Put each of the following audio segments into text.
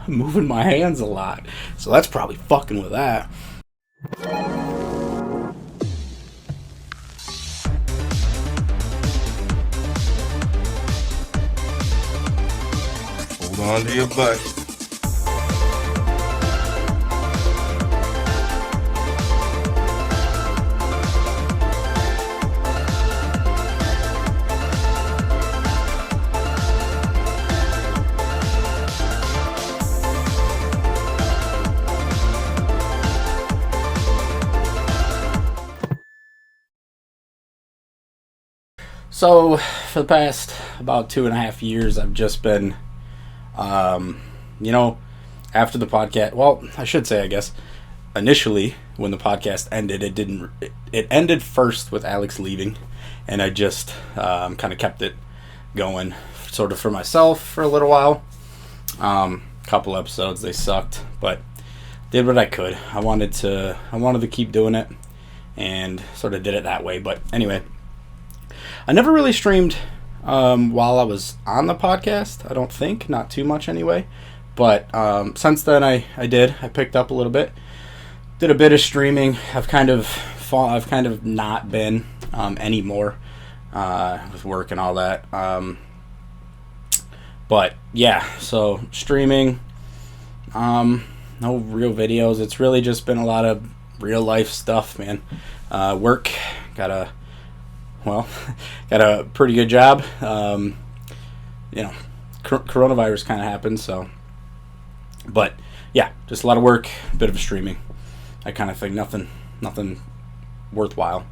moving my hands a lot. So that's probably fucking with that. Hold on to your butt. So, for the past about 2.5 years, I've just been, after the podcast, well, I should say, I guess, initially, when the podcast ended, it ended first with Alex leaving, and I just kind of kept it going, sort of for myself for a little while. Couple episodes, they sucked, but did what I could. I wanted to keep doing it, and sort of did it that way, but anyway. I never really streamed while I was on the podcast, I don't think. Not too much anyway. But since then I did. I picked up a little bit. Did a bit of streaming. I've kind of not been anymore with work and all that. But yeah, so streaming. No real videos. It's really just been a lot of real life stuff, man. Work. Got a pretty good job. Coronavirus kind of happened, so. But yeah, just a lot of work, a bit of streaming, that kind of thing. Nothing worthwhile.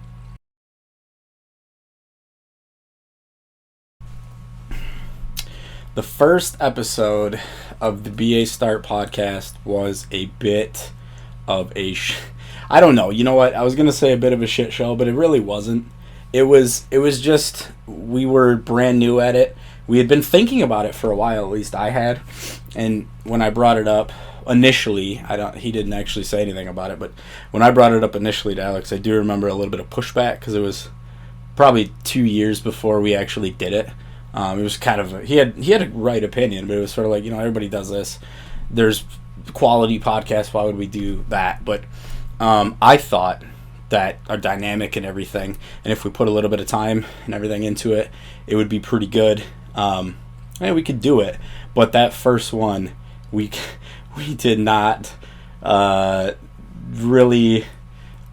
The first episode of the BA Start podcast was a bit of a I don't know. You know what? I was gonna say a bit of a shit show, but it really wasn't. It was just, we were brand new at it. We had been thinking about it for a while, at least I had. And when I brought it up initially, he didn't actually say anything about it, but when I brought it up initially to Alex, I do remember a little bit of pushback, because it was probably 2 years before we actually did it. It was kind of, he had a right opinion, but it was sort of like, everybody does this. There's quality podcasts, why would we do that? But I thought that are dynamic and everything, and if we put a little bit of time and everything into it, it would be pretty good. We could do it, but that first one, we did not really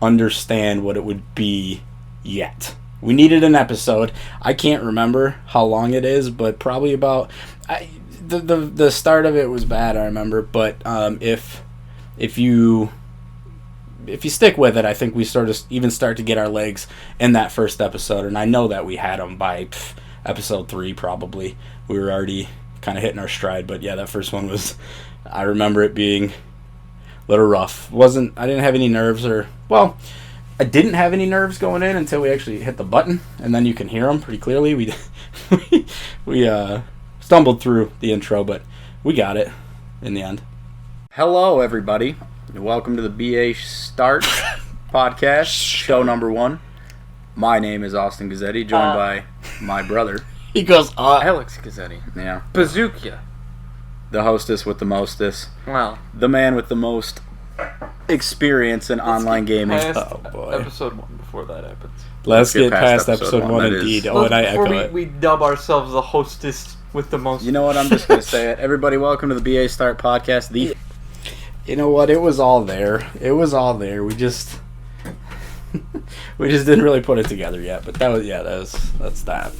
understand what it would be yet. We needed an episode. I can't remember how long it is, but probably about the start of it was bad, I remember, but if you stick with it, I think we start to get our legs in that first episode, and I know that we had them by episode 3 probably. We were already kind of hitting our stride, but yeah, that first one was, I remember it being a little rough. I didn't have any nerves, I didn't have any nerves going in until we actually hit the button, and then you can hear them pretty clearly. We stumbled through the intro, but we got it in the end. Hello, everybody. Welcome to the BA Start podcast, show number 1. My name is Austin Gazzetti, joined by my brother. He goes, Alex Gazzetti. Yeah. Bazooka. The hostess with the mostest. Well. The man with the most experience in online gaming. Oh, boy. Episode 1 before that happens. Let's get past episode 1 indeed. And I echo it. We dub ourselves the hostess with the most. You know what? I'm just going to say it. Everybody, welcome to the BA Start podcast. You know what? It was all there. We just didn't really put it together yet. But that's that.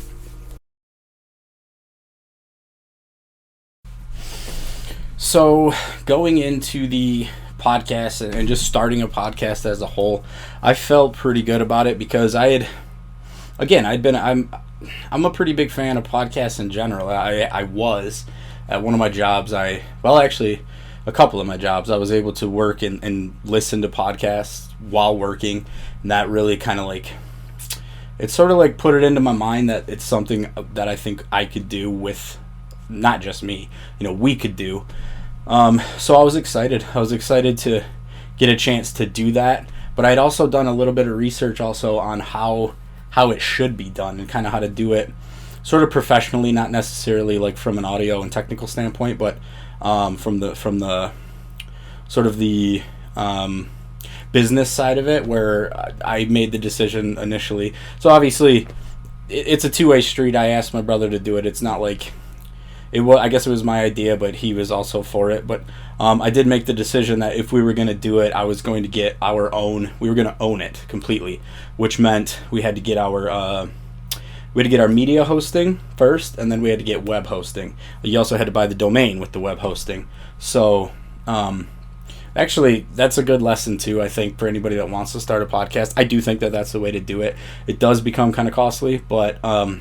So going into the podcast and just starting a podcast as a whole, I felt pretty good about it because I'm a pretty big fan of podcasts in general. I was at one of my jobs. Actually, a couple of my jobs, I was able to work and listen to podcasts while working, and that really kind of it sort of put it into my mind that it's something that I think I could do with not just me, we could do. So I was excited. To get a chance to do that, but I'd also done a little bit of research also on how it should be done and kind of how to do it sort of professionally, not necessarily from an audio and technical standpoint, but from the sort of the business side of it, where I made the decision initially. So obviously, it's a two-way street. I asked my brother to do it. It's not like it was. I guess it was my idea, but he was also for it. But I did make the decision that if we were going to do it, I was going to get our own. We were going to own it completely, which meant we had to get our media hosting first, and then we had to get web hosting. You also had to buy the domain with the web hosting. So, actually, that's a good lesson too, I think, for anybody that wants to start a podcast. I do think that that's the way to do it. It does become kind of costly, but I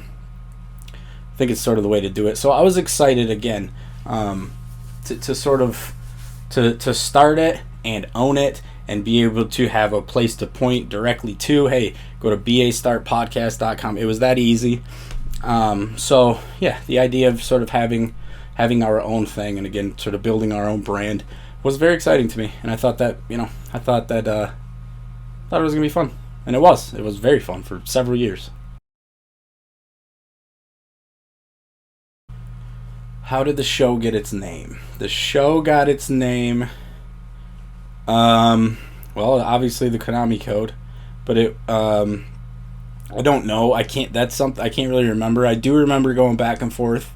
think it's sort of the way to do it. So I was excited again to start it and own it and be able to have a place to point directly to. Hey, go to bastartpodcast.com. It was that easy. So yeah, the idea of sort of having our own thing, and again, sort of building our own brand, was very exciting to me. And I thought that it was gonna be fun, and it was very fun for several years. How did the show get its name? The show got its name, well, obviously the Konami code, but I don't know. I can't really remember. I do remember going back and forth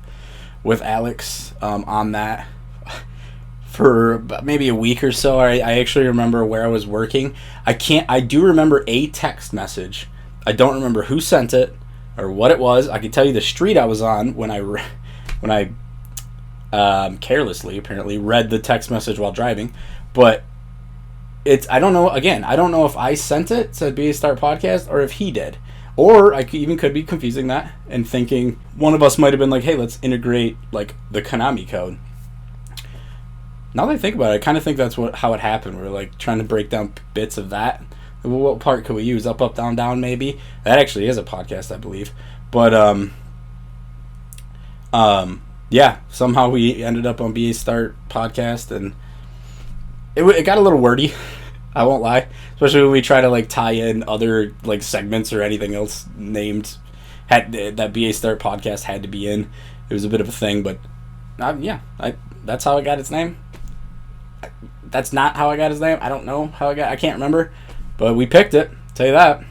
with Alex on that for maybe a week or so. I actually remember where I was working. I do remember a text message. I don't remember who sent it or what it was. I can tell you the street I was on when I carelessly apparently read the text message while driving, but I don't know. Again, I don't know if I sent it to Be a Start Podcast or if he did, or I could be confusing that and thinking one of us might have been like, "Hey, let's integrate like the Konami code." Now that I think about it, I kind of think that's how it happened. We're like trying to break down bits of that. What part could we use? Up, up, down, down. Maybe that actually is a podcast, I believe. But yeah, somehow we ended up on Be a Start Podcast, and it got a little wordy. I won't lie, especially when we try to like tie in other like segments or anything else named that Be a Start Podcast had to be in. It was a bit of a thing, but that's how it got its name. That's not how I got his name. I don't know how I can't remember, but we picked it. I'll tell you that.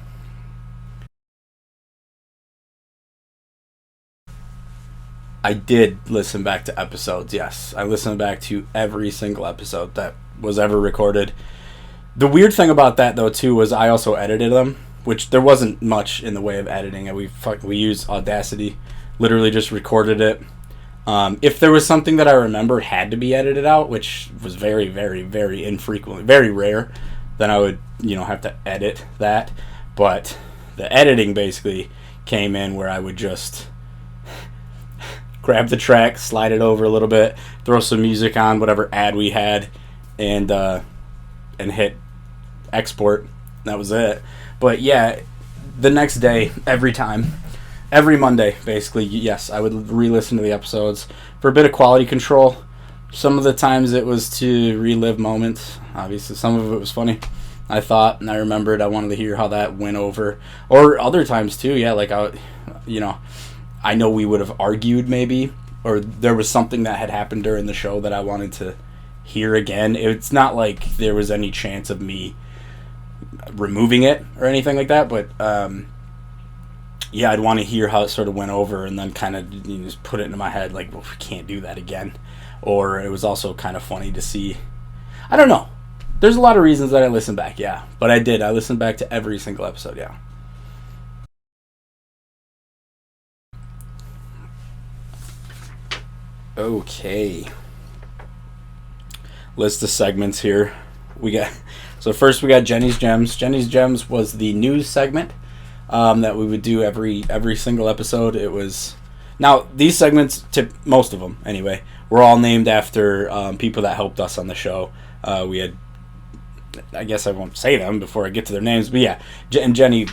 I did listen back to episodes, yes. I listened back to every single episode that was ever recorded. The weird thing about that, though, too, was I also edited them, which there wasn't much in the way of editing. We used Audacity, literally just recorded it. If there was something that I remember had to be edited out, which was very, very, very infrequently, very rare, then I would, have to edit that. But the editing basically came in where I would just grab the track, slide it over a little bit, throw some music on, whatever ad we had, and hit export. That was it. But yeah, the next day, every Monday, basically, yes, I would re-listen to the episodes for a bit of quality control. Some of the times it was to relive moments. Obviously, some of it was funny, I thought, and I remembered. I wanted to hear how that went over. Or other times, too, yeah, like, I know we would have argued maybe, or there was something that had happened during the show that I wanted to hear again. It's not like there was any chance of me removing it or anything like that, but yeah, I'd want to hear how it sort of went over and then kind of just put it into my head like, well, we can't do that again. Or it was also kind of funny to see. I don't know. There's a lot of reasons that I listened back, yeah. But I did. I listened back to every single episode, yeah. Okay. List of segments here. So first we got Jenny's Gems. Jenny's Gems was the news segment that we would do every single episode. It was now these segments, most of them anyway, were all named after people that helped us on the show. We had, I guess I won't say them before I get to their names, but yeah, and Jenny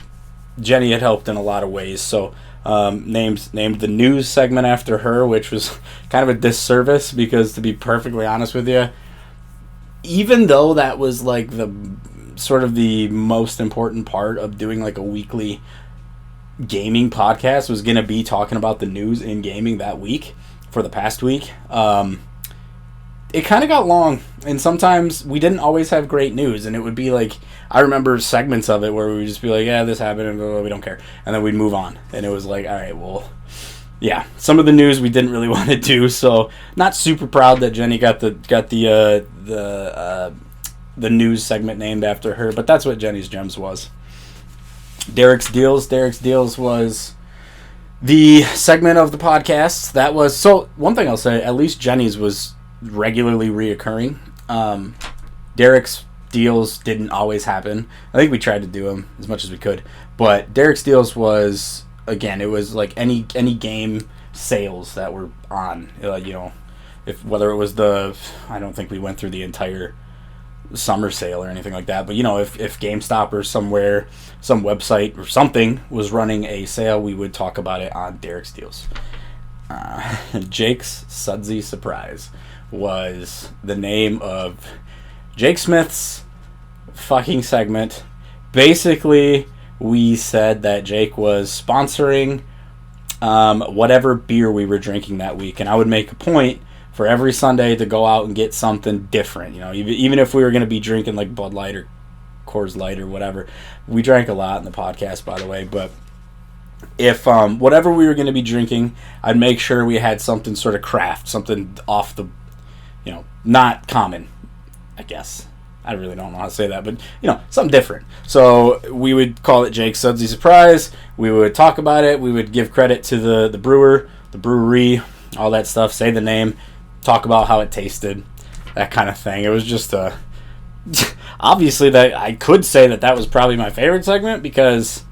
had helped in a lot of ways. So named the news segment after her, which was kind of a disservice because, to be perfectly honest with you, even though that was like the sort of the most important part of doing like a weekly gaming podcast was going to be talking about the news in gaming that week for the past week, it kind of got long, and sometimes we didn't always have great news, and it would be like, I remember segments of it where we would just be like, yeah, this happened, and we don't care, and then we'd move on, and it was like, all right, well, yeah, some of the news we didn't really want to do, so not super proud that Jenny got the news segment named after her, but that's what Jenny's Gems was. Derek's Deals was the segment of the podcast that was, so one thing I'll say, at least Jenny's was regularly reoccurring. Derek's Deals didn't always happen. I think we tried to do them as much as we could, but Derek's Deals was, again, it was like any game sales that were on, if whether it was I don't think we went through the entire summer sale or anything like that, but if GameStop or somewhere, some website or something was running a sale, we would talk about it on Derek's Deals. Jake's Sudsy Surprise was the name of Jake Smith's fucking segment. Basically, we said that Jake was sponsoring whatever beer we were drinking that week, and I would make a point for every Sunday to go out and get something different. Even if we were going to be drinking like Bud Light or Coors Light or whatever. We drank a lot in the podcast, by the way, but if whatever we were going to be drinking, I'd make sure we had something sort of craft, something off the, not common, I guess. I really don't know how to say that, but, something different. So we would call it Jake's Sudsy Surprise. We would talk about it. We would give credit to the brewer, the brewery, all that stuff, say the name, talk about how it tasted, that kind of thing. It was just obviously that I could say that was probably my favorite segment because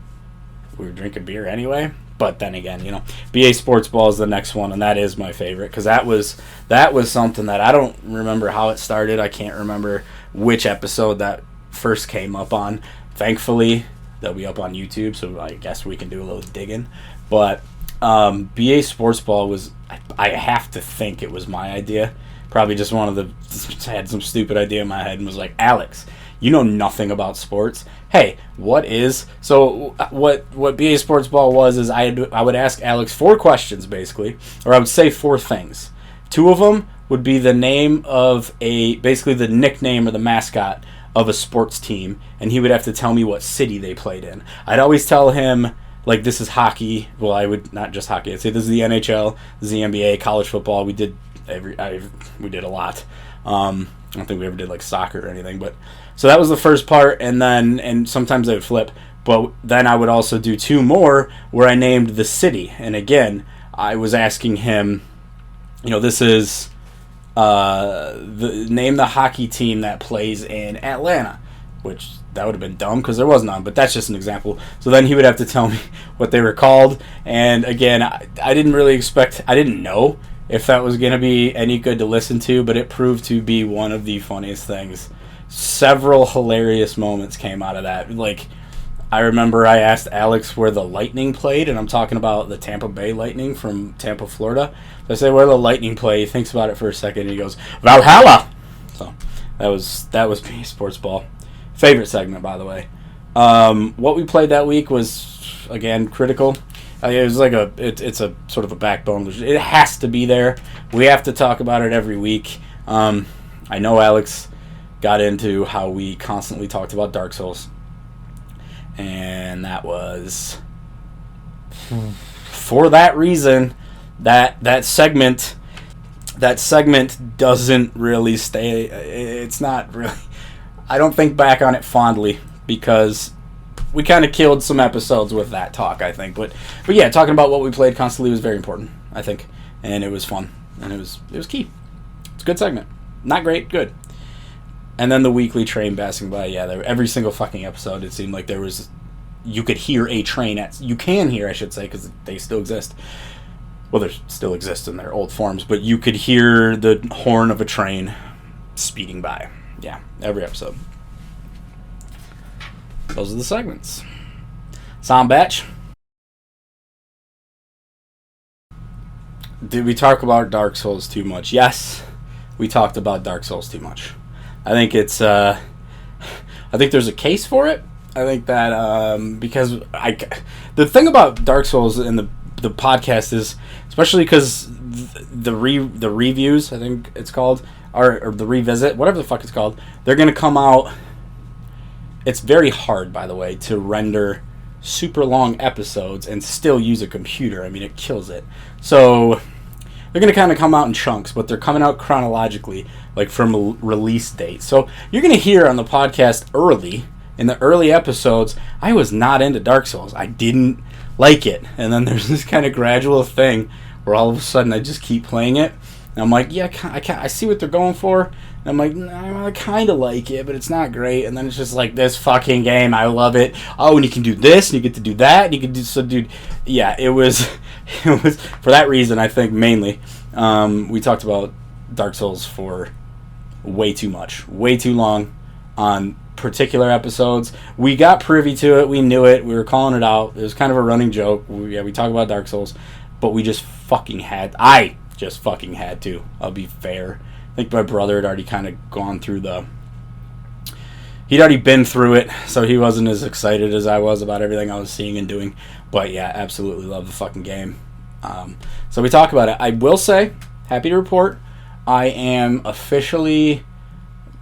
we were drinking beer anyway. But then again, BA Sports Ball is the next one, and that is my favorite because that was something that I don't remember how it started. I can't remember which episode that first came up on. Thankfully, they'll be up on YouTube, so I guess we can do a little digging. But BA Sports Ball was, I have to think it was my idea. Probably just had some stupid idea in my head and was like, Alex, you know nothing about sports. Hey, what BA Sports Ball was is I would ask Alex 4 questions, basically, or I would say 4 things. 2 of them would be the name of basically the nickname or the mascot of a sports team, and he would have to tell me what city they played in. I'd always tell him, like, this is hockey. Well, I would not just hockey. I'd say this is the NHL, this is the NBA, college football. We did we did a lot. I don't think we ever did like soccer or anything, but so that was the first part, and sometimes I would flip, but then I would also do 2 more where I named the city, and again I was asking him, this is name the hockey team that plays in Atlanta, which that would have been dumb because there was none, but that's just an example. So then he would have to tell me what they were called, and again I didn't really I didn't know if that was going to be any good to listen to, but it proved to be one of the funniest things. Several hilarious moments came out of that. Like, I remember I asked Alex where the Lightning played, and I'm talking about the Tampa Bay Lightning from Tampa, Florida. So I say, where the Lightning play? He thinks about it for a second, and he goes, Valhalla! So that was BA Sports Ball. Favorite segment, by the way. What we played that week was, again, critical. It was like it's a sort of a backbone. It has to be there. We have to talk about it every week. I know Alex got into how we constantly talked about Dark Souls, and that was for that reason. That segment doesn't really stay. It's not really. I don't think back on it fondly because we kind of killed some episodes with that talk, I think. But yeah, talking about what we played constantly was very important, I think. And it was fun. And it was key. It's a good segment. Not great, good. And then the weekly train passing by. Yeah, every single fucking episode, it seemed like there was... You could hear a train you can hear, I should say, because they still exist. Well, they still exist in their old forms. But you could hear the horn of a train speeding by. Yeah, every episode. Those are the segments. Sound batch. Did we talk about Dark Souls too much? Yes, we talked about Dark Souls too much. I think it's. I think there's a case for it. I think that because the thing about Dark Souls in the podcast is, especially because the reviews, I think it's called, or the ReVisit, whatever the fuck it's called, they're going to come out. It's very hard, by the way, to render super long episodes and still use a computer. I mean, it kills it. So they're going to kind of come out in chunks, but they're coming out chronologically, like from a release date. So you're going to hear on the podcast early, in the early episodes, I was not into Dark Souls. I didn't like it. And then there's this kind of gradual thing where all of a sudden I just keep playing it. And I'm like, yeah, I see what they're going for. And I'm like, nah, I kind of like it, but it's not great. And then it's just like, this fucking game, I love it. Oh, and you can do this, and you get to do that, and you can do so, dude. Yeah, it was for that reason. I think mainly we talked about Dark Souls for way too much, way too long on particular episodes. We got privy to it. We knew it. We were calling it out. It was kind of a running joke. We talk about Dark Souls, but we just fucking had. I just fucking had to. I'll be fair. I think my brother had already kind of gone through he'd already been through it, so he wasn't as excited as I was about everything I was seeing and doing. But yeah, absolutely love the fucking game. So we talk about it. I will say, happy to report, I am officially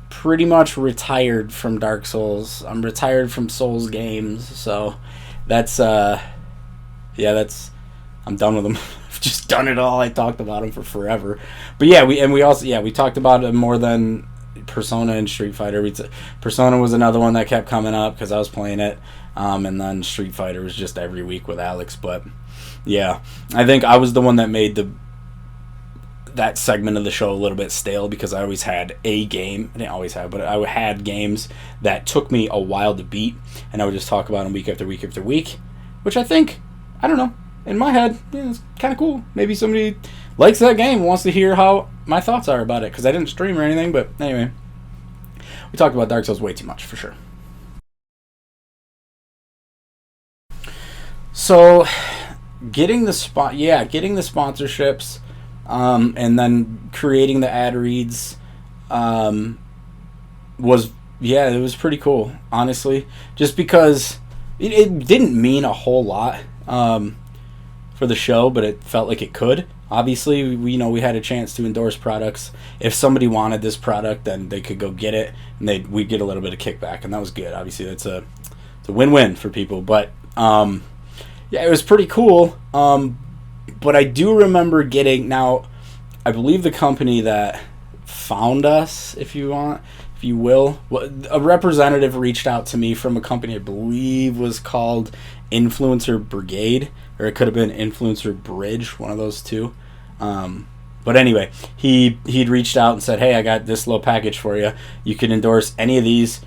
pretty much retired from Dark Souls. I'm retired from Souls games, so that's I'm done with them. I've just done it all. I talked about them for forever. But yeah, we talked about it more than Persona and Street Fighter. Persona was another one that kept coming up because I was playing it, and then Street Fighter was just every week with Alex. But yeah, I think I was the one that made that segment of the show a little bit stale because I always had a game. I didn't always have, but I had games that took me a while to beat, and I would just talk about them week after week after week, which I think, I don't know, in my head, yeah, it's kind of cool. Maybe somebody likes that game and wants to hear how my thoughts are about it, because I didn't stream or anything, but anyway. We talked about Dark Souls way too much, for sure. So, getting the sponsorships, and then creating the ad reads, it was pretty cool, honestly. Just because it didn't mean a whole lot for the show, but it felt like it could. Obviously, we had a chance to endorse products. If somebody wanted this product, then they could go get it, and we'd get a little bit of kickback, and that was good. Obviously, it's a win-win for people. But yeah, it was pretty cool. But I do remember getting, now, I believe the company that found us, if you will, a representative reached out to me from a company I believe was called Influencer Brigade, or it could have been Influencer Bridge, one of those two. But anyway, he'd reached out and said, hey, I got this little package for you. You can endorse any of these.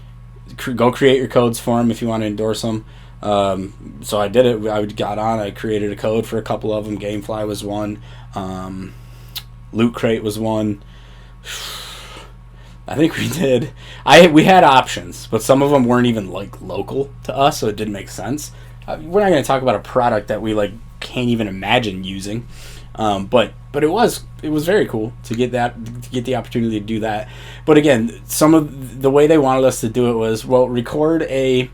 Go create your codes for them if you want to endorse them. So I did it. I got on. I created a code for a couple of them. Gamefly was one. Loot Crate was one. I think we did. We had options, but some of them weren't even like local to us, so it didn't make sense. We're not going to talk about a product that we can't even imagine using, but it was very cool to get the opportunity to do that. But again, some of the way they wanted us to do it was, well, they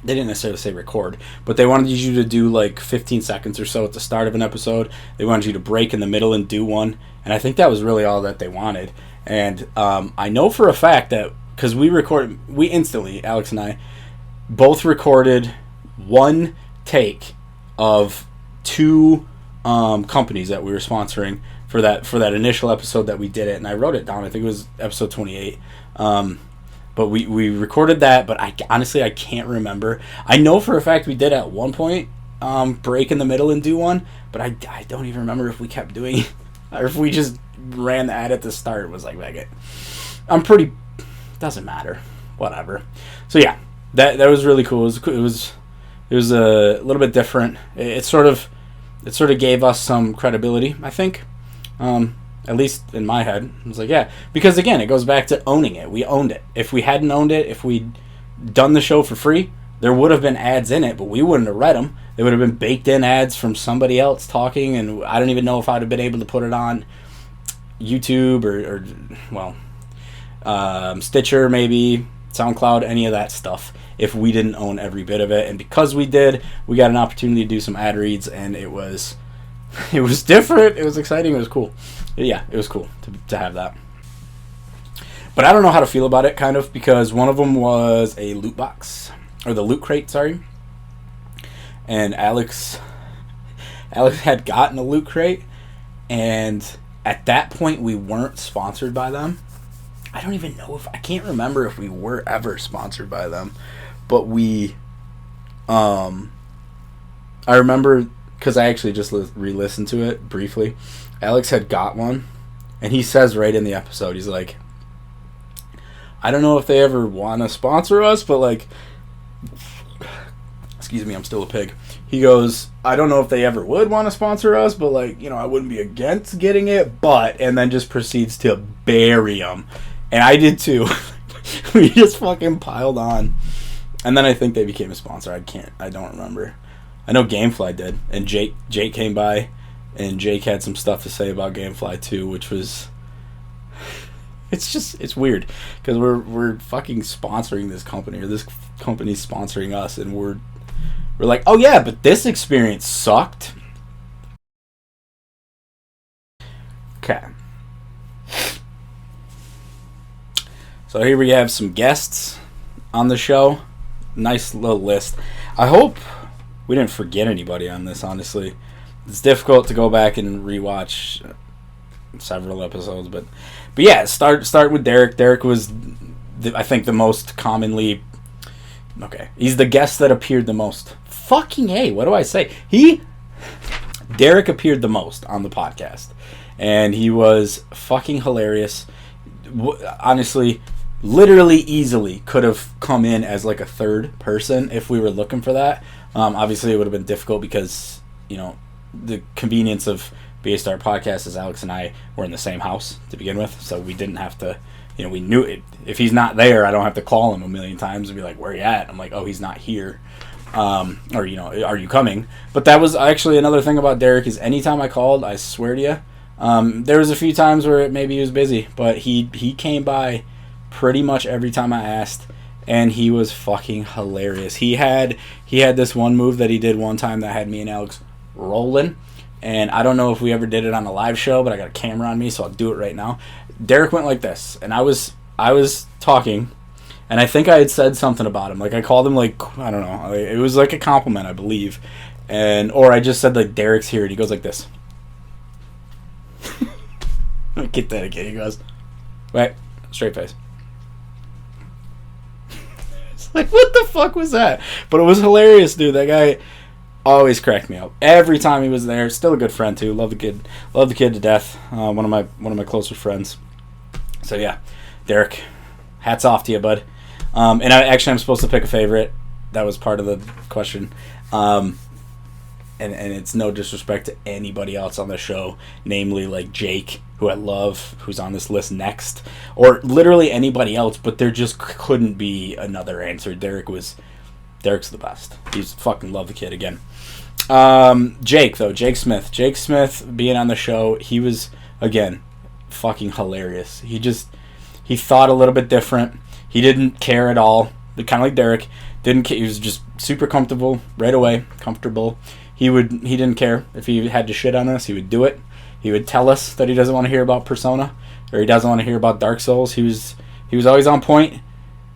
didn't necessarily say record, but they wanted you to do 15 seconds or so at the start of an episode. They wanted you to break in the middle and do one, and I think that was really all that they wanted. And I know for a fact that, because we instantly, Alex and I, both recorded one take of two companies that we were sponsoring for that initial episode that we did it, and I wrote it down. I think it was episode 28. But we recorded that, but I honestly can't remember. I know for a fact we did at one point break in the middle and do one, but I don't even remember if we kept doing it or if we just ran the ad at the start. It was like it. Doesn't matter, whatever. So yeah, that was really cool. It was a little bit different. It sort of gave us some credibility, I think. At least in my head. I was like, yeah. Because again, it goes back to owning it. We owned it. If we hadn't owned it, if we'd done the show for free, there would have been ads in it, but we wouldn't have read them. They would have been baked in ads from somebody else talking, and I don't even know if I'd have been able to put it on YouTube or Stitcher maybe, SoundCloud, any of that stuff, if we didn't own every bit of it. And because we did, we got an opportunity to do some ad reads, and it was different. It was exciting. It was cool. Yeah, it was cool to have that. But I don't know how to feel about it, kind of, because one of them was a loot box, or the loot crate, sorry. And Alex had gotten a loot crate, and at that point we weren't sponsored by them. I don't even know I can't remember if we were ever sponsored by them, but we, I remember, because I actually just re-listened to it briefly. Alex had got one, and he says right in the episode, he's like, I don't know if they ever want to sponsor us, but like, excuse me, I'm still a pig. He goes, I don't know if they ever would want to sponsor us, but like, you know, I wouldn't be against getting it, but, and then just proceeds to bury them. And I did too. We just fucking piled on. And then I think they became a sponsor. I don't remember. I know Gamefly did, and Jake came by, and Jake had some stuff to say about Gamefly too, which was, it's weird, because we're fucking sponsoring this company, or this company's sponsoring us, and we're like, oh yeah, but this experience sucked. Okay. So here we have some guests on the show. Nice little list. I hope we didn't forget anybody on this, honestly. It's difficult to go back and rewatch several episodes, but yeah, start with Derek. Derek was, I think, the most commonly... Okay, he's the guest that appeared the most. Fucking A, what do I say? Derek appeared the most on the podcast, and he was fucking hilarious. Honestly, literally easily could have come in as like a third person if we were looking for that. Obviously, it would have been difficult because, you know, the convenience of BA Star Podcast is Alex and I were in the same house to begin with, so we didn't have to, you know, we knew it. If he's not there, I don't have to call him a million times and be like, where are you at? I'm like, oh, he's not here. Or, you know, are you coming? But that was actually another thing about Derek, is anytime I called, I swear to you, there was a few times where maybe he was busy, but he came by pretty much every time I asked, and he was fucking hilarious. He had this one move that he did one time that had me and Alex rolling, and I don't know if we ever did it on a live show, but I got a camera on me, so I'll do it right now. Derek went like this, and I was talking, and I think I had said something about him. Like, I called him, like, I don't know, it was like a compliment, I believe, or I just said, like, Derek's here, and he goes like this. Get that again. He goes, wait, straight face. It's like, what the fuck was that? But it was hilarious, dude. That guy always cracked me up every time he was there. Still a good friend too. Love the kid to death. One of my closer friends. So yeah, Derek, hats off to you, bud. And I'm supposed to pick a favorite. That was part of the question. And it's no disrespect to anybody else on the show, namely like Jake, who I love, who's on this list next, or literally anybody else, but there just couldn't be another answer. Derek's the best. He's fucking love the kid again. Jake Smith. Jake Smith being on the show, he was, again, fucking hilarious. He thought a little bit different. He didn't care at all. Kind of like Derek. He was just super comfortable right away. Comfortable. He didn't care if he had to shit on us. He would do it. He would tell us that he doesn't want to hear about Persona, or he doesn't want to hear about Dark Souls. He was always on point.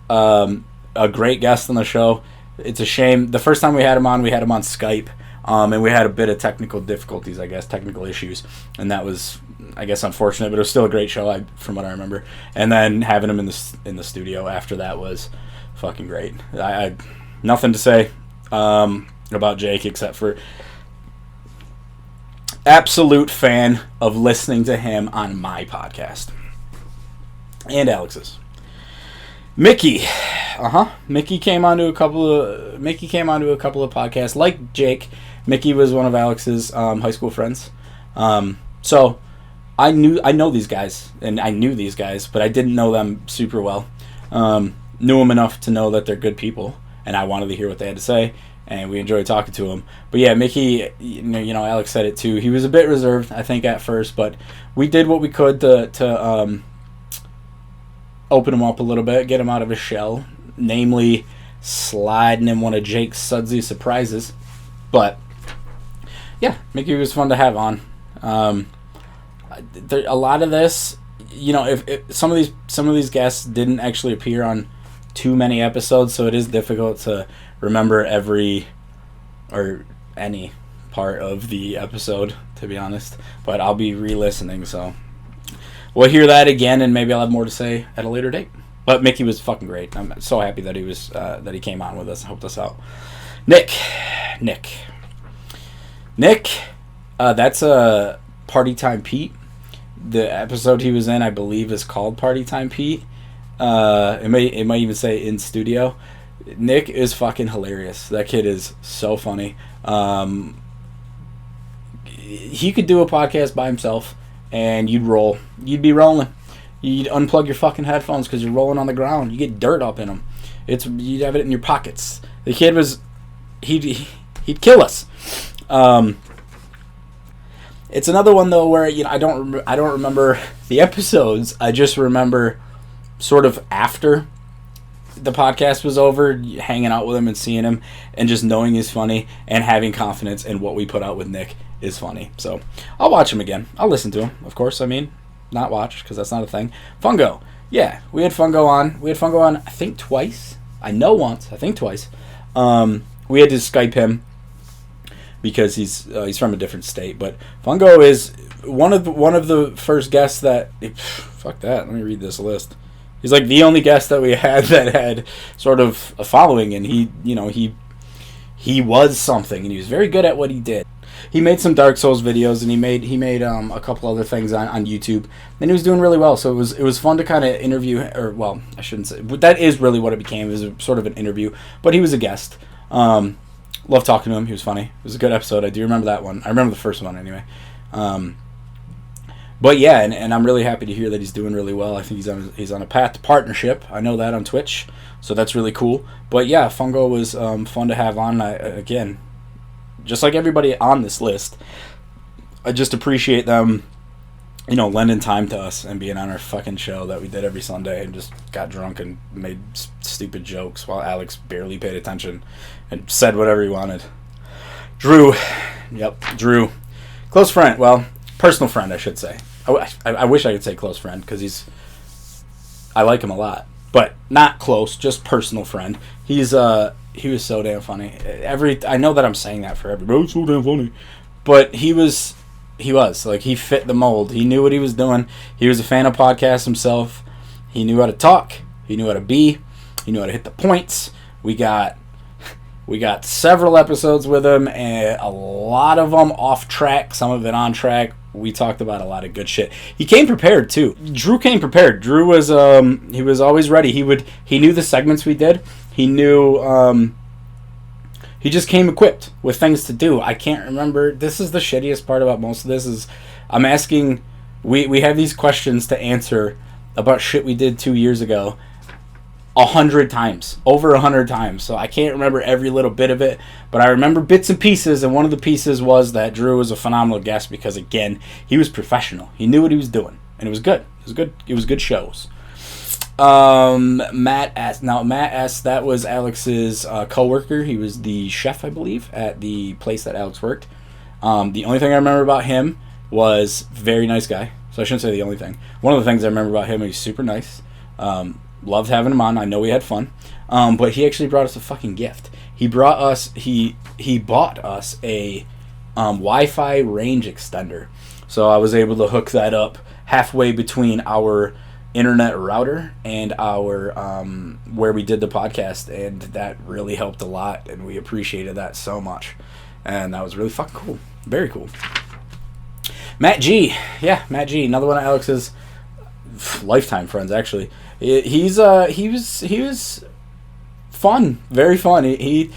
A great guest on the show. It's a shame. The first time we had him on Skype, and we had a bit of technical difficulties, technical issues, and that was, I guess, unfortunate. But it was still a great show, from what I remember. And then having him in the studio after that was fucking great. I nothing to say about Jake except for absolute fan of listening to him on my podcast and Alex's. Mickey came onto a couple of podcasts. Like Jake, Mickey was one of Alex's high school friends. So I know these guys, and I knew these guys, but I didn't know them super well. Knew them enough to know that they're good people, and I wanted to hear what they had to say, and we enjoyed talking to him. But yeah, Mickey, you know, Alex said it too. He was a bit reserved, I think, at first, but we did what we could to open him up a little bit, get him out of his shell, namely sliding in one of Jake's sudsy surprises. But yeah, Mickey was fun to have on. A lot of this if some of these guests didn't actually appear on too many episodes, so it is difficult to remember every or any part of the episode, to be honest. But I'll be re-listening, so we'll hear that again, and maybe I'll have more to say at a later date. But Mickey was fucking great. I'm so happy that he came on with us and helped us out. Nick, that's a Party Time Pete. The episode he was in, I believe, is called Party Time Pete. It might even say in studio. Nick is fucking hilarious. That kid is so funny. He could do a podcast by himself, and you'd roll. You'd be rolling. You'd unplug your fucking headphones because you're rolling on the ground. You get dirt up in them. You'd have it in your pockets. The kid was, he'd kill us. It's another one though where I don't remember the episodes. I just remember sort of after the podcast was over, hanging out with him and seeing him, and just knowing he's funny and having confidence in what we put out with Nick is funny. So I'll watch him again. I'll listen to him, of course. I mean, not watch because that's not a thing. Fungo, yeah, we had Fungo on. I think twice. I know once. I think twice. We had to Skype him because he's from a different state. But Fungo is one of the first guests that. Fuck that. Let me read this list. He's like the only guest that we had that had sort of a following, and he was something, and he was very good at what he did. He made some Dark Souls videos, and he made a couple other things on YouTube, and he was doing really well. So it was fun to kind of interview, or well, I shouldn't say, but that is really what it became. It was sort of an interview, but he was a guest. Loved talking to him. He was funny. It was a good episode. I do remember that one. I remember the first one anyway. But yeah, and I'm really happy to hear that he's doing really well. I think he's on a path to partnership. I know that on Twitch, so that's really cool. But yeah, Fungo was fun to have on. Again, just like everybody on this list, I just appreciate them, lending time to us and being on our fucking show that we did every Sunday and just got drunk and made stupid jokes while Alex barely paid attention and said whatever he wanted. Drew, close friend. Well, personal friend, I should say. I wish I could say close friend because I like him a lot, but not close, just personal friend. He was so damn funny. I know that I'm saying that for everybody. It's so damn funny, but he was like, he fit the mold. He knew what he was doing. He was a fan of podcasts himself. He knew how to talk. He knew how to be. He knew how to hit the points. We got several episodes with him, and a lot of them off track, some of it on track. We talked about a lot of good shit. He came prepared too. Drew came prepared. Drew was he was always ready. He knew the segments we did. He knew he just came equipped with things to do. I can't remember. This is the shittiest part about most of this is I'm asking. We have these questions to answer about shit we did 2 years ago. 100 times, over 100 times. So I can't remember every little bit of it, but I remember bits and pieces. And one of the pieces was that Drew was a phenomenal guest because, again, he was professional. He knew what he was doing, and it was good. It was good shows. Matt S. That was Alex's co-worker. He was the chef, I believe, at the place that Alex worked. The only thing I remember about him was very nice guy. So I shouldn't say the only thing. One of the things I remember about him, he's super nice. Loved having him on. I know we had fun. But he actually brought us a fucking gift. He bought us a Wi-Fi range extender. So I was able to hook that up halfway between our internet router and our where we did the podcast, and that really helped a lot, and we appreciated that so much. And that was really fucking cool. Very cool. Matt G. Yeah, Matt G. Another one of Alex's lifetime friends, actually. He was fun, very fun. He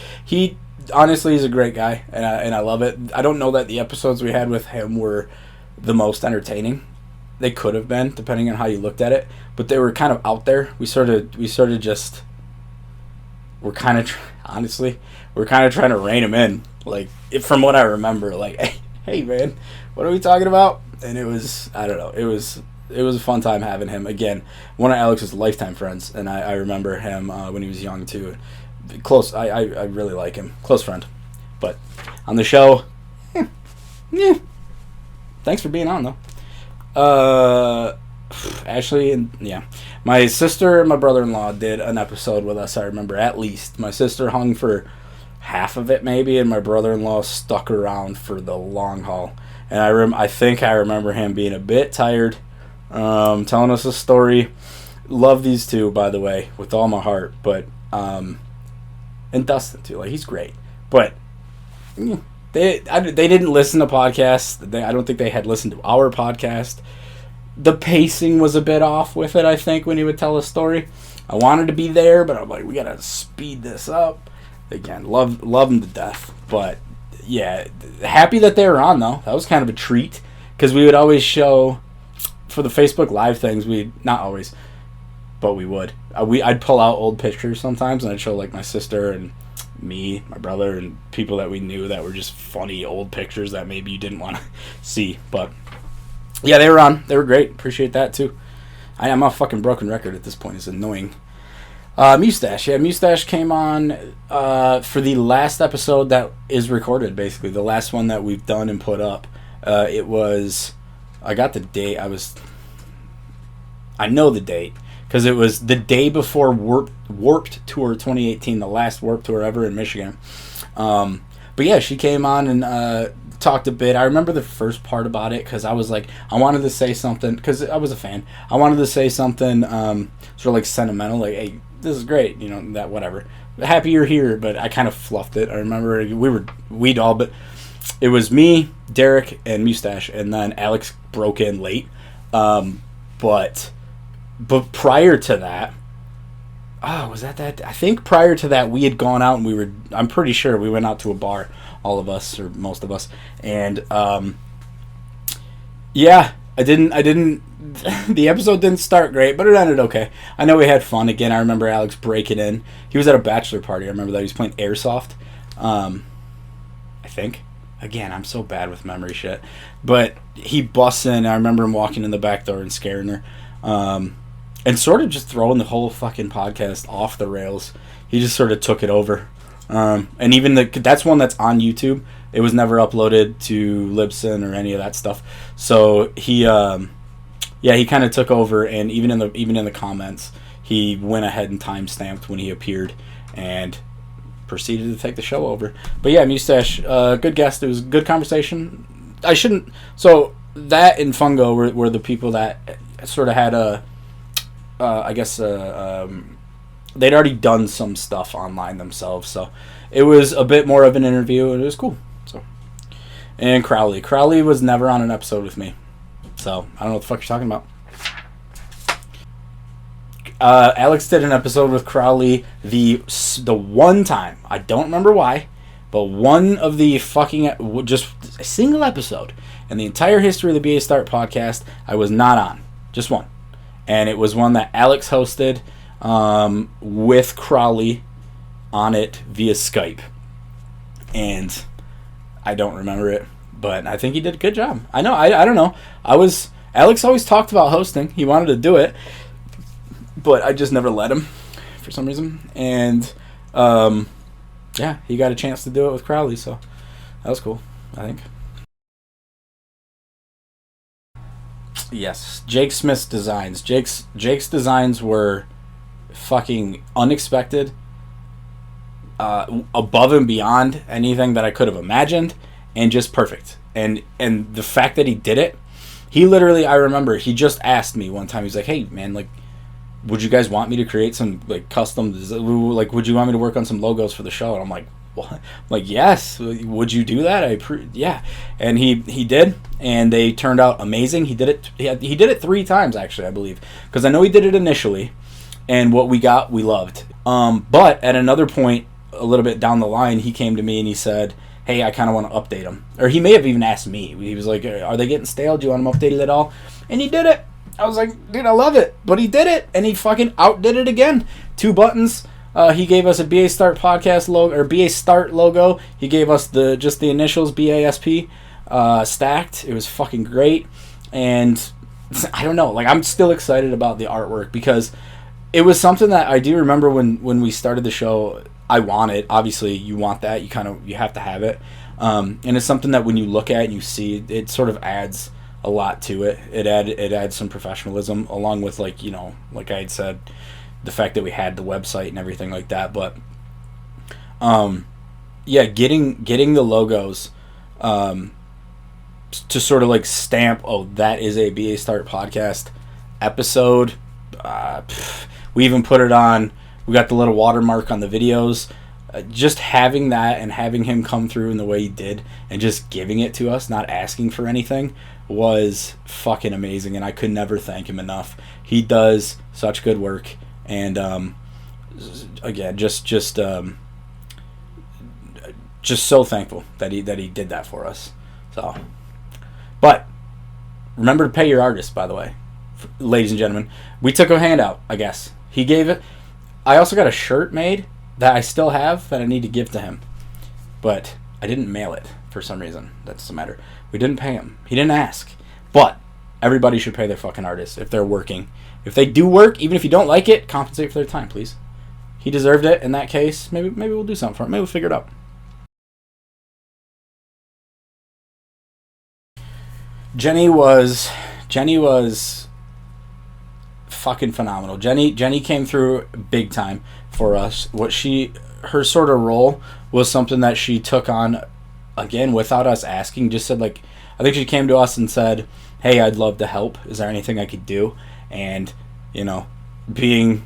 honestly is a great guy, and I love it. I don't know that the episodes we had with him were the most entertaining. They could have been, depending on how you looked at it, but they were kind of out there. We're kind of trying to rein him in, like, from what I remember, like, hey man, what are we talking about? And it was, I don't know, it was a fun time having him. Again, one of Alex's lifetime friends, and I remember him when he was young too. Close, I really like him. Close friend. But on the show, yeah. Thanks for being on though. Ashley and yeah, my sister and my brother-in-law did an episode with us. I remember at least my sister hung for half of it maybe, and my brother-in-law stuck around for the long haul. And I think I remember him being a bit tired, telling us a story. Love these two, by the way, with all my heart. But and Dustin too, like he's great. But they didn't listen to podcasts. I don't think they had listened to our podcast. The pacing was a bit off with it, I think, when he would tell a story. I wanted to be there, but I'm like, we gotta speed this up. Again, love them to death. But yeah, happy that they were on though. That was kind of a treat because we would always show for the Facebook Live things. We not always, but we would. I'd pull out old pictures sometimes, and I'd show like my sister and me, my brother, and people that we knew that were just funny old pictures that maybe you didn't want to see, but. Yeah, they were on. They were great. Appreciate that, too. I'm a fucking broken record at this point. It's annoying. Mustache. Yeah, Mustache came on for the last episode that is recorded, basically. The last one that we've done and put up. It was... I got the date. I know the date. Because it was the day before Warped Tour 2018. The last Warped Tour ever in Michigan. But yeah, she came on and... talked a bit. I remember the first part about it because I was like, I wanted to say something because I was a fan. I wanted to say something sort of like sentimental, like, hey, this is great, you know, that whatever. Happy you're here, but I kind of fluffed it. I remember we'd all, but it was me, Derek, and Mustache, and then Alex broke in late. But prior to that, was that? I think prior to that we had gone out and I'm pretty sure we went out to a bar. All of us, or most of us, and yeah, I didn't. The episode didn't start great, but it ended okay. I know we had fun again. I remember Alex breaking in. He was at a bachelor party. I remember that he was playing airsoft. I think. Again, I'm so bad with memory shit, but he busts in. I remember him walking in the back door and scaring her, and sort of just throwing the whole fucking podcast off the rails. He just sort of took it over. And even that's one that's on YouTube. It was never uploaded to Libsyn or any of that stuff. So he kind of took over, and even in the comments, he went ahead and time-stamped when he appeared and proceeded to take the show over. But yeah, Mustache, good guest. It was a good conversation. So that and Fungo were the people that sort of had they'd already done some stuff online themselves, so it was a bit more of an interview, and it was cool. So, and Crowley was never on an episode with me, so I don't know what the fuck you're talking about. Alex did an episode with Crowley the one time, I don't remember why, but one of the fucking just a single episode in the entire history of the BA Start podcast I was not on, just one, and it was one that Alex hosted. With Crowley on it via Skype, and I don't remember it, but I think he did a good job. I know, I don't know. Alex always talked about hosting. He wanted to do it, but I just never let him for some reason. And yeah, he got a chance to do it with Crowley, so that was cool, I think. Yes, Jake Smith's designs. Jake's designs were fucking unexpected, above and beyond anything that I could have imagined, and just perfect. And the fact that he did it, he literally, I remember, he just asked me one time, he's like, hey man, like, would you guys want me to create some like custom, like, would you want me to work on some logos for the show? And I'm like, what? I'm like, yes, would you do that? Yeah. And he did, and they turned out amazing. He did it 3 times actually, I believe, because I know he did it initially. And what we got, we loved. But at another point, a little bit down the line, he came to me and he said, hey, I kind of want to update them. Or he may have even asked me. He was like, are they getting stale? Do you want them updated at all? And he did it. I was like, dude, I love it. But he did it, and he fucking outdid it again. 2 buttons. He gave us a BA Start podcast logo, or BA Start logo. He gave us just the initials, BASP, stacked. It was fucking great. And I don't know. Like, I'm still excited about the artwork because it was something that I do remember when we started the show. I want it. Obviously, you want that. You have to have it. And it's something that when you look at it and you see, it sort of adds a lot to it. It adds some professionalism, along with, like, like I had said, the fact that we had the website and everything like that. But yeah, getting the logos to sort of like stamp, oh, that is a BA Start podcast episode. We even put it on. We got the little watermark on the videos. Just having that and having him come through in the way he did and just giving it to us, not asking for anything, was fucking amazing, and I could never thank him enough. He does such good work, and again, just so thankful that he did that for us. So, but remember to pay your artist, by the way, ladies and gentlemen. We took a handout, I guess. He gave it. I also got a shirt made that I still have that I need to give to him, but I didn't mail it for some reason. That's the matter. We didn't pay him. He didn't ask. But everybody should pay their fucking artists if they're working. If they do work, even if you don't like it, compensate for their time, please. He deserved it in that case. Maybe we'll do something for him. Maybe we'll figure it out. Jenny was fucking phenomenal. Jenny came through big time for us. Her sort of role was something that she took on, again, without us asking. Just said, like, I think she came to us and said, hey, I'd love to help. Is there anything I could do? And, being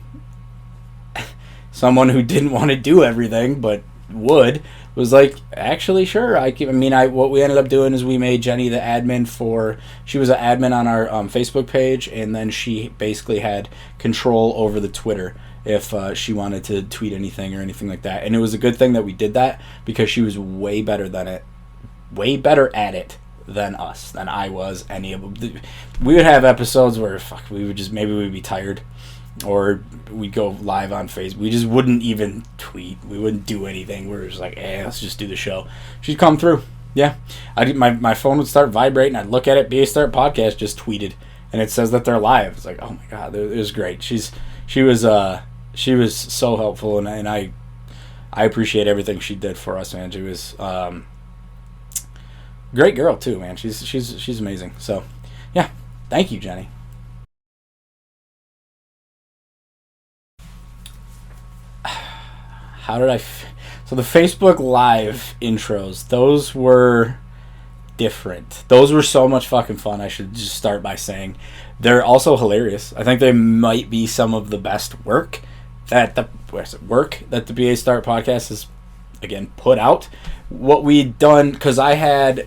someone who didn't want to do everything but was like, actually, sure. What we ended up doing is we made Jenny the admin she was an admin on our Facebook page, and then she basically had control over the Twitter if she wanted to tweet anything or anything like that. And it was a good thing that we did that, because she was way better at it than us, than I was. We would have episodes where maybe we'd be tired, or we'd go live on Facebook. We just wouldn't even tweet. We wouldn't do anything. We were just like, let's just do the show. She'd come through. Yeah. My phone would start vibrating. I'd look at it. BA Start Podcast just tweeted, and it says that they're live. It's like, oh my God, it was great. She was so helpful, and I appreciate everything she did for us, man. She was great girl too, man. She's amazing. So, yeah, thank you, Jenny. So the Facebook Live intros, those were different. Those were so much fucking fun. I should just start by saying they're also hilarious. I think they might be some of the best work that the BA Start Podcast has, again, put out. What we'd done, because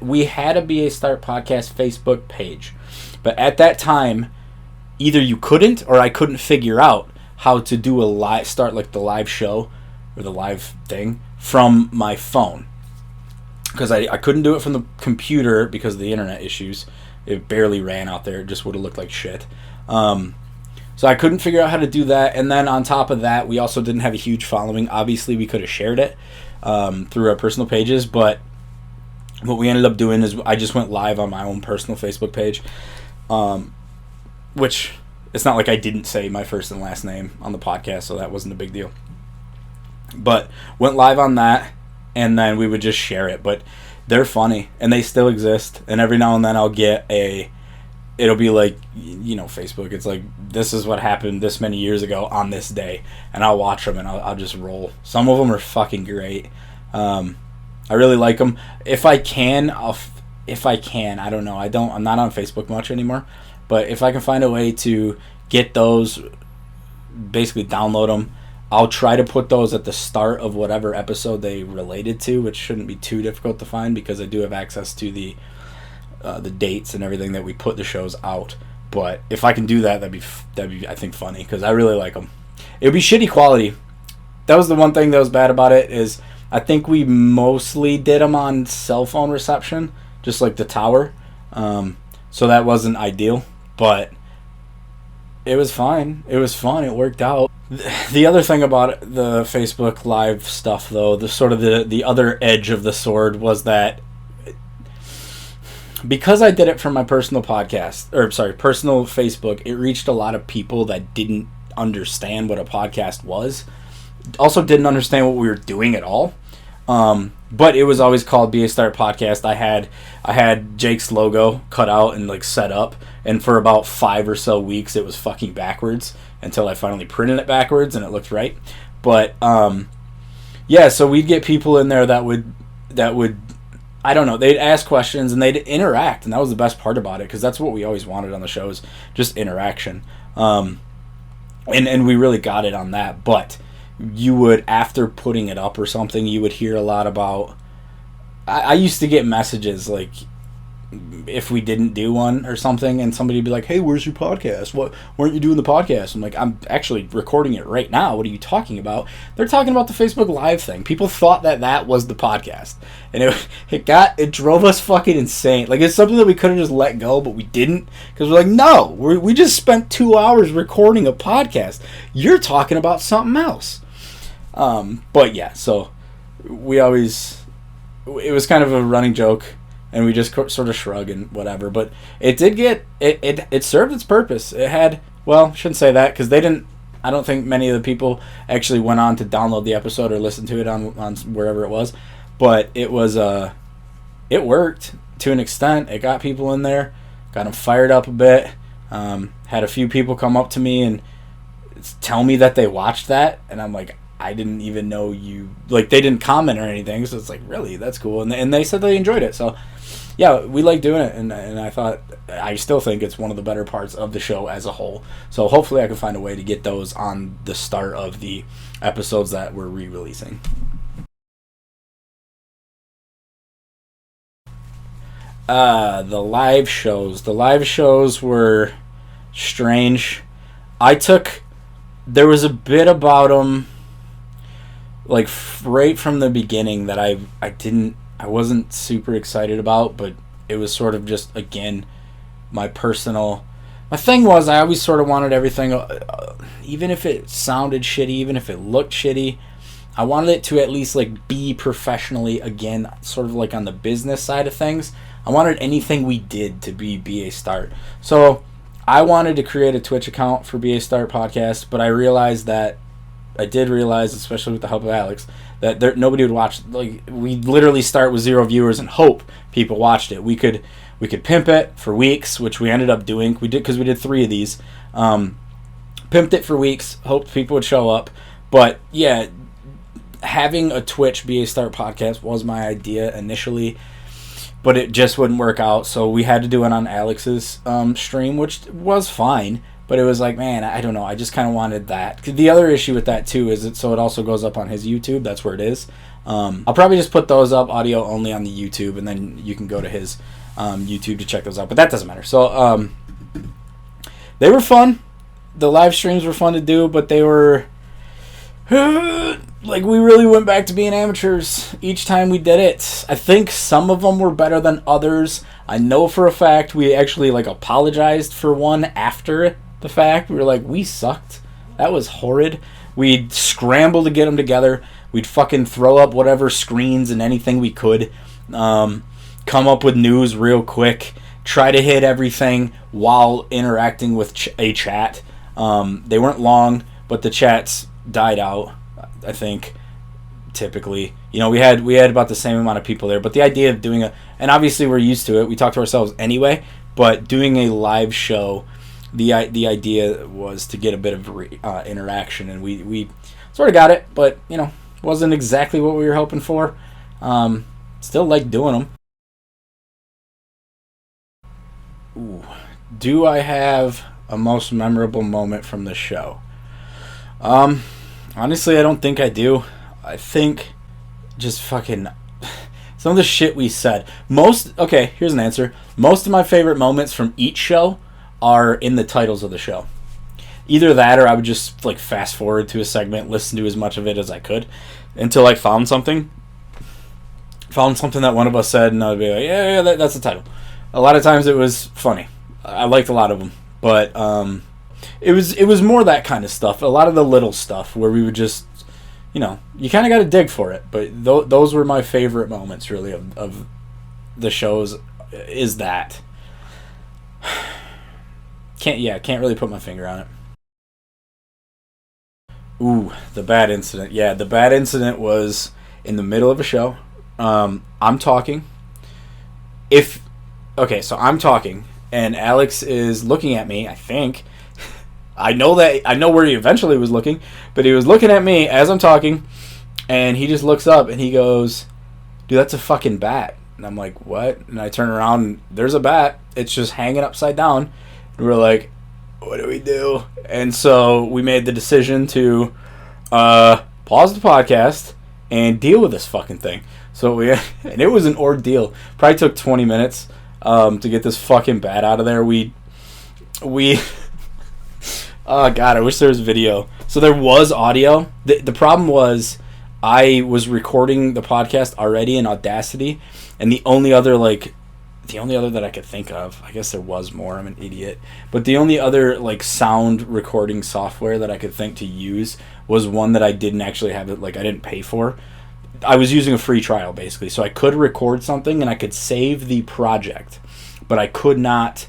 we had a BA Start Podcast Facebook page, but at that time, either you couldn't or I couldn't figure out how to do the live show or the live thing from my phone, because I couldn't do it from the computer because of the internet issues. It barely ran out there. It just would have looked like shit. So I couldn't figure out how to do that. And then on top of that, we also didn't have a huge following. Obviously, we could have shared it through our personal pages, but what we ended up doing is I just went live on my own personal Facebook page, which it's not like I didn't say my first and last name on the podcast, so that wasn't a big deal. But went live on that, and then we would just share it. But they're funny, and they still exist. And every now and then I'll get it'll be like, Facebook. It's like, this is what happened this many years ago on this day. And I'll watch them, and I'll just roll. Some of them are fucking great. I really like them. If I can, I don't know. I'm not on Facebook much anymore. But if I can find a way to get those, basically download them, I'll try to put those at the start of whatever episode they related to, which shouldn't be too difficult to find, because I do have access to the dates and everything that we put the shows out. But if I can do that, that'd be I think funny, because I really like them. It would be shitty quality. That was the one thing that was bad about it, is I think we mostly did them on cell phone reception, just like the tower. So that wasn't ideal, but it was fine. It was fun. It worked out. The other thing about the Facebook Live stuff, though, the other edge of the sword, was that because I did it from my personal personal Facebook, it reached a lot of people that didn't understand what a podcast was. Also didn't understand what we were doing at all. But it was always called BA Start Podcast. I had Jake's logo cut out and like set up, and for about 5 or so weeks it was fucking backwards until I finally printed it backwards and it looked right. But yeah, so we'd get people in there that would I don't know, they'd ask questions and they'd interact, and that was the best part about it, because that's what we always wanted on the shows, just interaction. And we really got it on that. But you would, after putting it up or something, you would hear a lot about, I used to get messages like, if we didn't do one or something, and somebody would be like, hey, where's your podcast? Why aren't you doing the podcast? I'm like, I'm actually recording it right now. What are you talking about? They're talking about the Facebook Live thing. People thought that was the podcast, and it drove us fucking insane. Like, it's something that we could have just let go, but we didn't, because we're like, no, we just spent 2 hours recording a podcast. You're talking about something else. But yeah, so it was kind of a running joke, and we just sort of shrug and whatever. But it did it served its purpose. It had, well, shouldn't say that, because I don't think many of the people actually went on to download the episode or listen to it on wherever it was. But it worked to an extent. It got people in there, got them fired up a bit. Had a few people come up to me and tell me that they watched that, and I'm like, I didn't even know you, like, they didn't comment or anything, so it's like, really, that's cool. And they said they enjoyed it. So yeah, we like doing it, and I still think it's one of the better parts of the show as a whole. So hopefully I can find a way to get those on the start of the episodes that we're re-releasing. The live shows were strange. There was a bit about them, like, right from the beginning, that I wasn't super excited about, but it was sort of just, again, my thing was, I always sort of wanted everything, even if it sounded shitty, even if it looked shitty, I wanted it to at least, like, be professionally, again, sort of like on the business side of things. I wanted anything we did to be BA Start. So I wanted to create a Twitch account for BA Start Podcast, but I did realize, especially with the help of Alex, that nobody would watch. Like, we literally start with 0 viewers and hope people watched it. We could pimp it for weeks, which we ended up doing. We did, because we did 3 of these. Pimped it for weeks, hoped people would show up. But yeah, having a Twitch BA Start Podcast was my idea initially, but it just wouldn't work out. So we had to do it on Alex's stream, which was fine. But it was like, man, I don't know. I just kind of wanted that. The other issue with that, too, is it also goes up on his YouTube. That's where it is. I'll probably just put those up audio only on the YouTube, and then you can go to his YouTube to check those out. But that doesn't matter. So they were fun. The live streams were fun to do, but they were... like, we really went back to being amateurs each time we did it. I think some of them were better than others. I know for a fact we actually, like, apologized for one after the fact. We were like, we sucked. That was horrid. We'd scramble to get them together. We'd fucking throw up whatever screens and anything we could. Come up with news real quick. Try to hit everything while interacting with a chat. They weren't long, but the chats died out, I think, typically. You know, we had about the same amount of people there. But the idea of doing and obviously we're used to it. We talk to ourselves anyway. But doing a live show, the idea was to get a bit of interaction, and we sort of got it, but, you know, wasn't exactly what we were hoping for. Still like doing them. Ooh. Do I have a most memorable moment from the show? Honestly, I don't think I do. I think just fucking some of the shit we said. Okay, here's an answer. Most of my favorite moments from each show are in the titles of the show. Either that, or I would just, like, fast forward to a segment, listen to as much of it as I could until I found something that one of us said, and I'd be like, yeah, that's the title. A lot of times it was funny. I liked a lot of them, but it was more that kind of stuff. A lot of the little stuff where we would just, you know, you kind of got to dig for it. But those were my favorite moments, really, of the shows. Is that can't really put my finger on it. Ooh, the bad incident. Yeah, the bad incident was in the middle of a show. I'm talking. So I'm talking, and Alex is looking at me, I think. I know where he eventually was looking, but he was looking at me as I'm talking, and he just looks up and he goes, dude, that's a fucking bat. And I'm like, what? And I turn around and there's a bat. It's just hanging upside down. And we're like, what do we do? And so we made the decision to pause the podcast and deal with this fucking thing. And it was an ordeal. Probably took 20 minutes to get this fucking bat out of there. We oh god, I wish there was video. So there was audio. The problem was I was recording the podcast already in Audacity, and the only other that I could think of, I guess there was more, I'm an idiot, but the only other sound recording software that I could think to use was one that I didn't actually have I didn't pay for. I was using a free trial basically, so I could record something and I could save the project, but I could not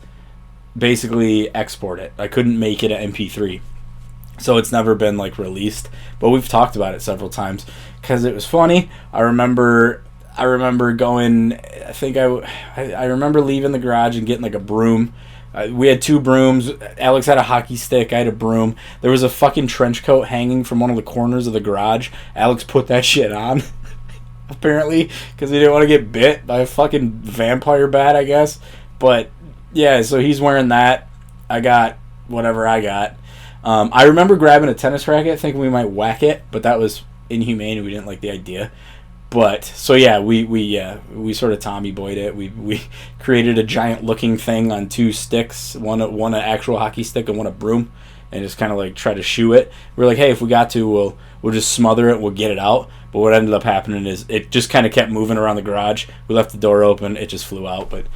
basically export it. I couldn't make it an MP3. So it's never been released, but we've talked about it several times because it was funny. I remember going. I remember leaving the garage and getting a broom. We had 2 brooms. Alex had a hockey stick. I had a broom. There was a fucking trench coat hanging from one of the corners of the garage. Alex put that shit on, apparently, because he didn't want to get bit by a fucking vampire bat, I guess. But yeah, so he's wearing that. I got whatever I got. I remember grabbing a tennis racket, thinking we might whack it, but that was inhumane and we didn't like the idea. But so yeah, we sort of Tommy Boyed it. We created a giant looking thing on 2 sticks, one an actual hockey stick and one a broom, and just kind of try to shoo it. We're like, hey, if we got to, we'll just smother it, we'll get it out. But what ended up happening is it just kind of kept moving around the garage. We left the door open, it just flew out. But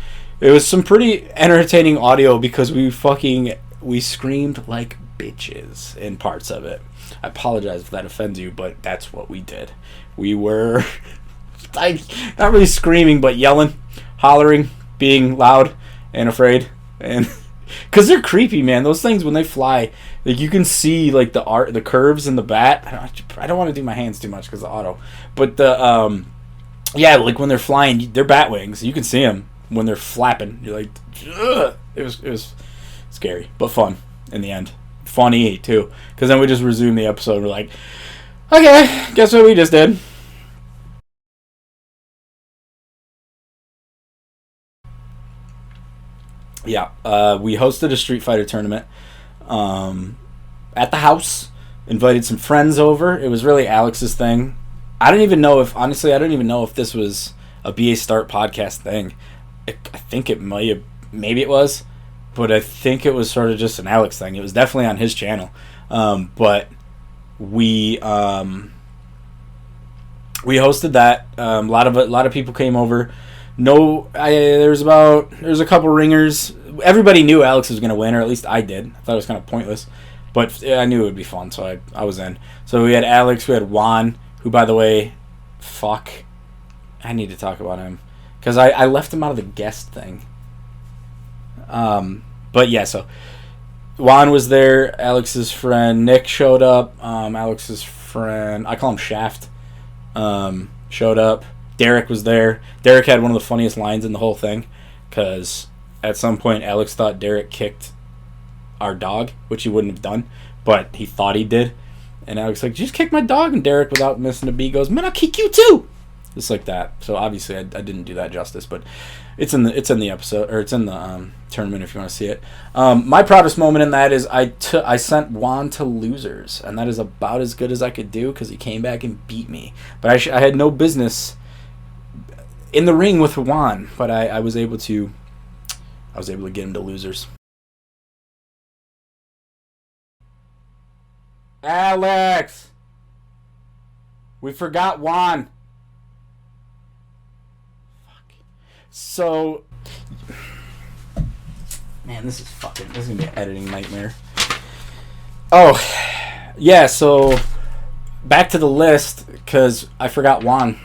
it was some pretty entertaining audio because we screamed like bitches in parts of it. I apologize if that offends you, but that's what we did. We were not really screaming, but yelling, hollering, being loud and afraid, and because they're creepy, man. Those things when they fly, you can see the curves in the bat. I don't want to do my hands too much because of the auto, but when they're flying, they're bat wings. You can see them when they're flapping. You're like, ugh. It was scary, but fun in the end. Funny too, because then we just resumed the episode. We're like, okay, guess what we just did. Yeah, we hosted a Street Fighter tournament at the house. Invited some friends over. It was really Alex's thing. I don't even know if this was a BA Start podcast thing. I think it maybe it was. But I think it was sort of just an Alex thing. It was definitely on his channel. But we hosted that. A lot of people came over. There's a couple ringers. Everybody knew Alex was going to win, or at least I did. I thought it was kind of pointless. But I knew it would be fun, so I was in. So we had Alex, we had Juan, who, by the way, I need to talk about him. Because I left him out of the guest thing. But yeah, so Juan was there. Alex's friend Nick showed up. Alex's friend, I call him Shaft, showed up. Derek was there. Derek had one of the funniest lines in the whole thing, because at some point Alex thought Derek kicked our dog, which he wouldn't have done, but he thought he did. And Alex like, just kick my dog, and Derek, without missing a beat, goes, man, I'll kick you too. Just like that. So obviously I didn't do that justice, but it's in the episode, or it's in the tournament if you want to see it. My proudest moment in that is I sent Juan to losers, and that is about as good as I could do because he came back and beat me. But I had no business in the ring with Juan, but I was able to get him to losers. Alex, we forgot Juan. So, man, this is gonna be an editing nightmare. Oh, yeah, so back to the list, because I forgot Juan.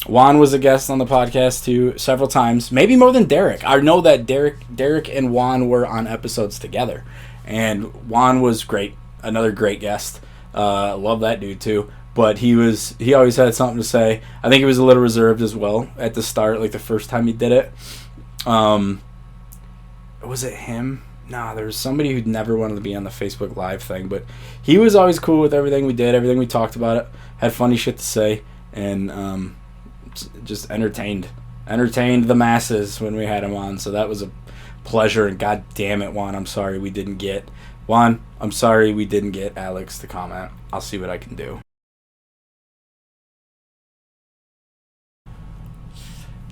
Juan was a guest on the podcast too, several times, maybe more than Derek. I know that Derek and Juan were on episodes together, and Juan was great, another great guest. Love that dude too. but he always had something to say. I think he was a little reserved as well at the start, like the first time he did it. Was it him? Nah, there was somebody who'd never wanted to be on the Facebook Live thing, but he was always cool with everything we did, everything we talked about it, had funny shit to say, and just entertained the masses when we had him on. So that was a pleasure, and god damn it, Juan, I'm sorry we didn't get Alex to comment. I'll see what I can do.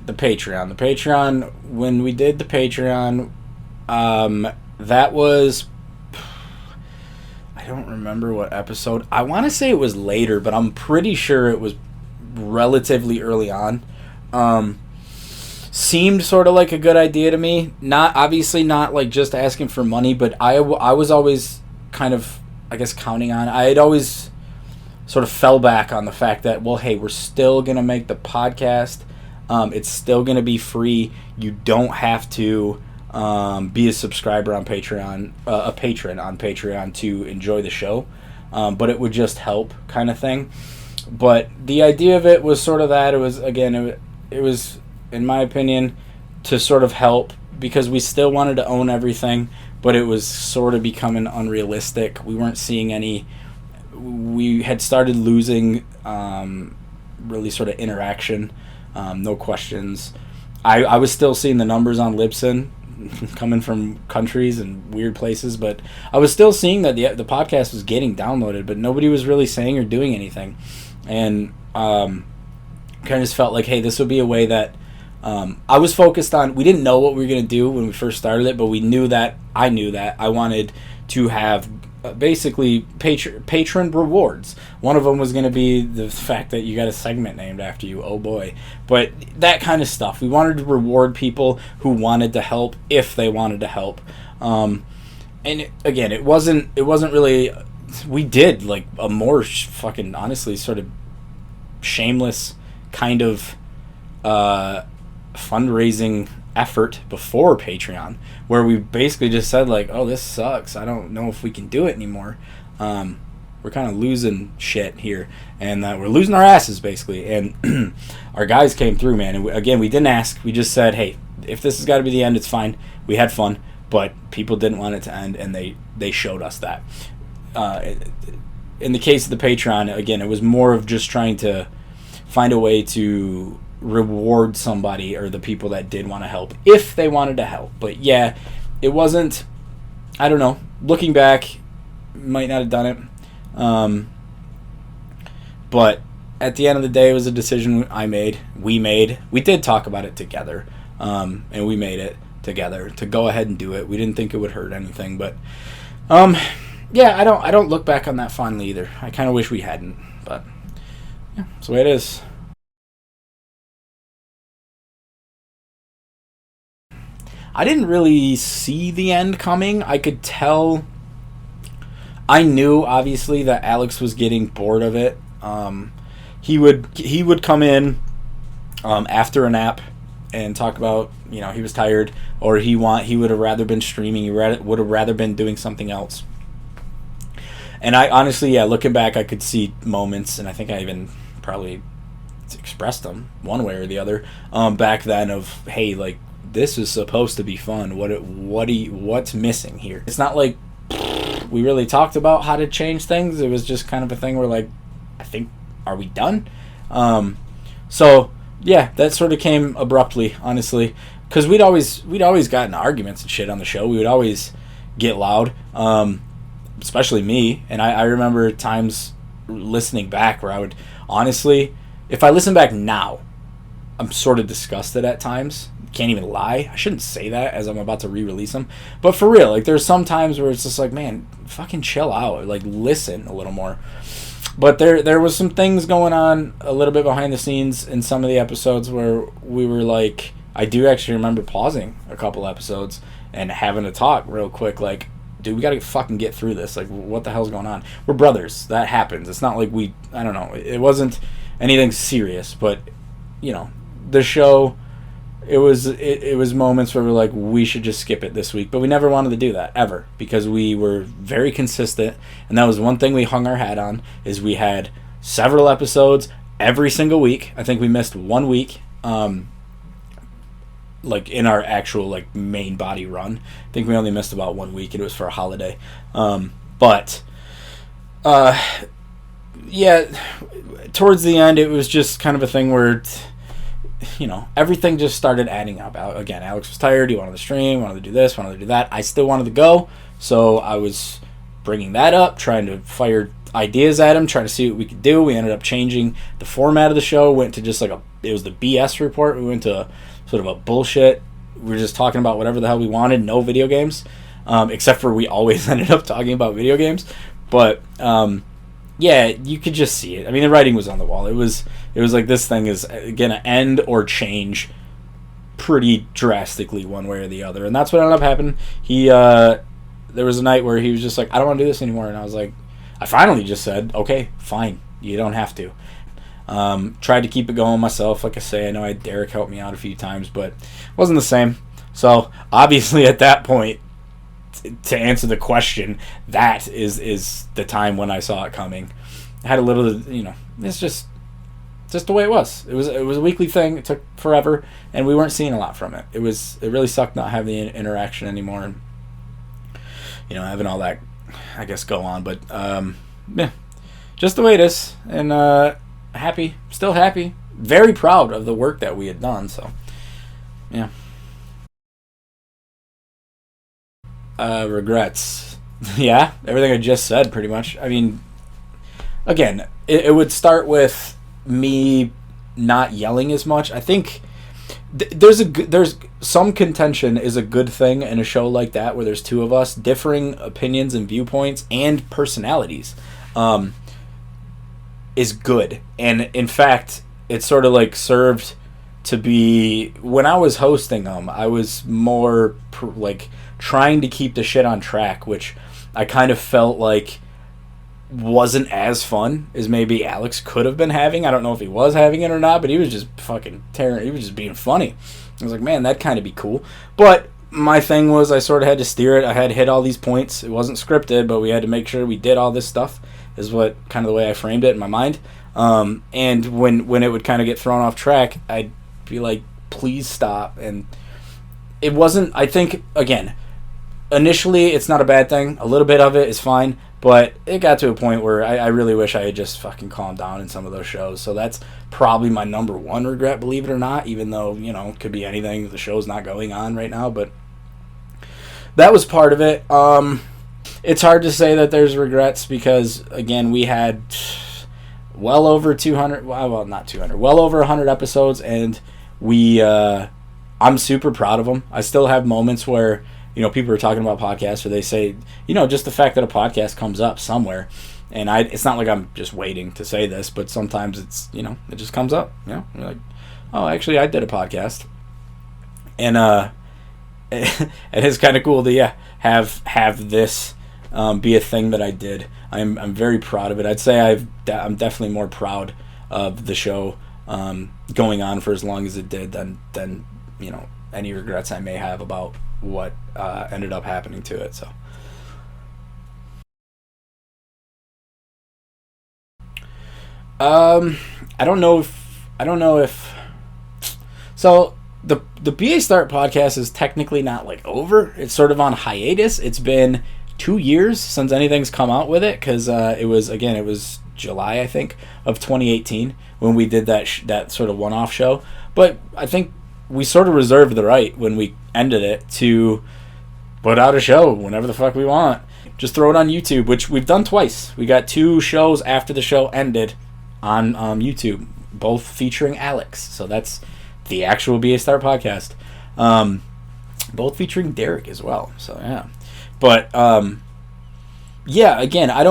The Patreon, when we did the Patreon, that was, I don't remember what episode. I want to say it was later, but I'm pretty sure it was relatively early on. Seemed sort of like a good idea to me. Obviously not like just asking for money, but I was always kind of, I guess, counting on. I had always sort of fell back on the fact that, well, hey, we're still going to make the podcast. It's still going to be free. You don't have to be a subscriber on Patreon, a patron on Patreon to enjoy the show. But it would just help, kind of thing. But the idea of it was sort of that. It was, again, it was, in my opinion, to sort of help, because we still wanted to own everything, but it was sort of becoming unrealistic. We weren't seeing any. We had started losing really sort of interaction. No questions. I was still seeing the numbers on Libsyn coming from countries and weird places, but I was still seeing that the podcast was getting downloaded, but nobody was really saying or doing anything. And kind of just felt like, hey, this would be a way that I was focused on. We didn't know what we were going to do when we first started it, but I knew that I wanted to have basically patron rewards. One of them was going to be the fact that you got a segment named after you. Oh boy. But that kind of stuff. We wanted to reward people who wanted to help if they wanted to help. And again, it wasn't really, we did like a more fucking, honestly, sort of shameless kind of fundraising effort before Patreon, where we basically just said like, oh, this sucks, I don't know if we can do it anymore, we're kind of losing shit here, and we're losing our asses basically. And our guys came through, man, and again, we didn't ask, we just said, hey, if this has got to be the end, it's fine. We had fun, but people didn't want it to end, and they showed us that. In the case of the Patreon, again, it was more of just trying to find a way to reward somebody, or the people that did want to help, if they wanted to help. But yeah, it wasn't, I don't know, looking back, might not have done it, but at the end of the day, it was a decision we did talk about it together, and we made it together to go ahead and do it. We didn't think it would hurt anything, but yeah, I don't look back on that fondly either. I kind of wish we hadn't, but yeah, that's the way it is. I didn't really see the end coming. I could tell. I knew, obviously, that Alex was getting bored of it. He would come in after a nap and talk about, he was tired, or he would have rather been streaming. He would have rather been doing something else. And I honestly, yeah, looking back, I could see moments, and I think I even probably expressed them one way or the other back then of, hey, like, this is supposed to be fun. What's missing here? It's not like we really talked about how to change things. It was just kind of a thing where, like, I think, are we done? So yeah, that sort of came abruptly, honestly, because we'd always gotten arguments and shit on the show. We would always get loud, especially me. And I remember times listening back where I would, honestly, if I listen back now, I'm sort of disgusted at times. Can't even lie. I shouldn't say that as I'm about to re-release them, but for real, like, there's some times where it's just like, man, fucking chill out, like, listen a little more. But there was some things going on a little bit behind the scenes in some of the episodes where we were like, I do actually remember pausing a couple episodes and having to talk real quick, like, dude, we gotta fucking get through this, like, what the hell's going on? We're brothers, that happens. It's not like I don't know, it wasn't anything serious, but the show, it was moments where we're like, we should just skip it this week, but we never wanted to do that ever, because we were very consistent, and that was one thing we hung our hat on, is we had several episodes every single week. I think we missed 1 week. Like in our actual like main body run, I think we only missed about 1 week. It was for a holiday, but yeah, towards the end, it was just kind of a thing where, everything just started adding up. Again, Alex was tired. He wanted to stream, wanted to do this, wanted to do that. I still wanted to go, so I was bringing that up, trying to fire ideas at him, trying to see what we could do. We ended up changing the format of the show. Went to just it was the BS report. We went to sort of a bullshit. We were just talking about whatever the hell we wanted. No video games, except for we always ended up talking about video games. But yeah, you could just see it. I mean, the writing was on the wall. It was like this thing is gonna end or change pretty drastically one way or the other, and that's what ended up happening. There was a night where he was just like, I don't want to do this anymore, and I finally just said, okay, fine, you don't have to. Tried to keep it going myself. Like I say, I know I had Derek help me out a few times, but it wasn't the same. So obviously at that point, to answer the question, that is the time when I saw it coming. I had a little, it's just the way it was. It was a weekly thing. It took forever, and we weren't seeing a lot from it. It really sucked not having the interaction anymore, and having all that, I guess, go on. But yeah, just the way it is, and still happy, very proud of the work that we had done. So yeah. Regrets. Yeah, everything I just said, pretty much. I mean, again, it would start with me not yelling as much. I think there's some contention is a good thing in a show like that where there's two of us, differing opinions and viewpoints and personalities, is good. And in fact, it sort of like served to be, when I was hosting them, I was more like trying to keep the shit on track, which I kind of felt like wasn't as fun as maybe Alex could have been having. I don't know if he was having it or not, but he was just fucking tearing. He was just being funny. I was like, man, that'd kind of be cool. But my thing was, I sort of had to steer it. I had hit all these points. It wasn't scripted, but we had to make sure we did all this stuff, is what kind of the way I framed it in my mind. And when it would kind of get thrown off track, I'd be like, please stop. And it wasn't, I think, again, initially it's not a bad thing. A little bit of it is fine, but it got to a point where I really wish I had just fucking calmed down in some of those shows. So that's probably my number one regret, believe it or not, even though, it could be anything. The show's not going on right now, but that was part of it. It's hard to say that there's regrets because, again, we had well over 200, well, not 200, well over 100 episodes, and I'm super proud of them. I still have moments where, people are talking about podcasts, or they say, just the fact that a podcast comes up somewhere, and it's not like I'm just waiting to say this, but sometimes it's, it just comes up, you're like, oh, actually, I did a podcast, and it's kind of cool to, have this be a thing that I did. I'm very proud of it. I'd say I'm definitely more proud of the show going on for as long as it did than any regrets I may have about what ended up happening to it. So I don't know if so the BA Start podcast is technically not like over. It's sort of on hiatus. It's been 2 years since anything's come out with it, because it was July, I think, of 2018 when we did that sort of one-off show. But I think we sort of reserved the right when we ended it to put out a show whenever the fuck we want. Just throw it on YouTube, which we've done twice. We got 2 shows after the show ended on YouTube, both featuring Alex. So that's the actual BA Start podcast. Both featuring Derek as well. So yeah. But yeah, again, I